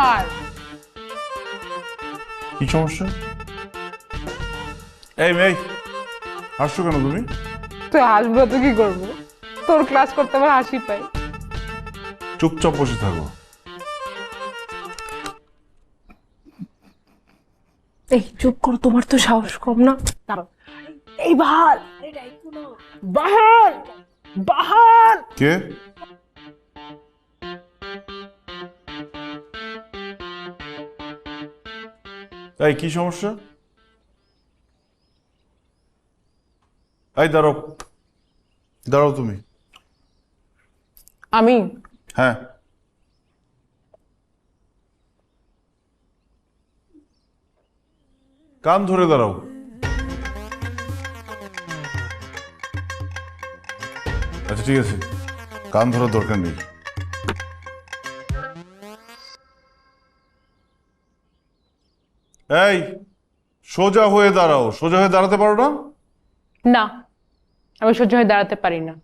ব্যাপার? কি সমস্যা? এই মেয়ে, হাসছো কেন তুমি? তুই হাসবো তো কি করবো? তোর ক্লাস করতে আমার হাসি পাই। চুপচাপ বসে থাকো। এই চুপ করো, তোমার তো সাহস কম না। দাঁড়াও। এই বাহার, বাহার, বাহার। কে? এই কি সমস্যা? এই দাঁড়াও, দাঁড়াও তুমি। আমি হ্যাঁ, কান ধরে দাঁড়াও। আচ্ছা ঠিক আছে, কান ধরার দরকার নেই। এই সোজা হয়ে দাঁড়াও। সোজা হয়ে দাঁড়াতে পারো না? না, আমি সহ্য হয়ে দাঁড়াতে পারি না।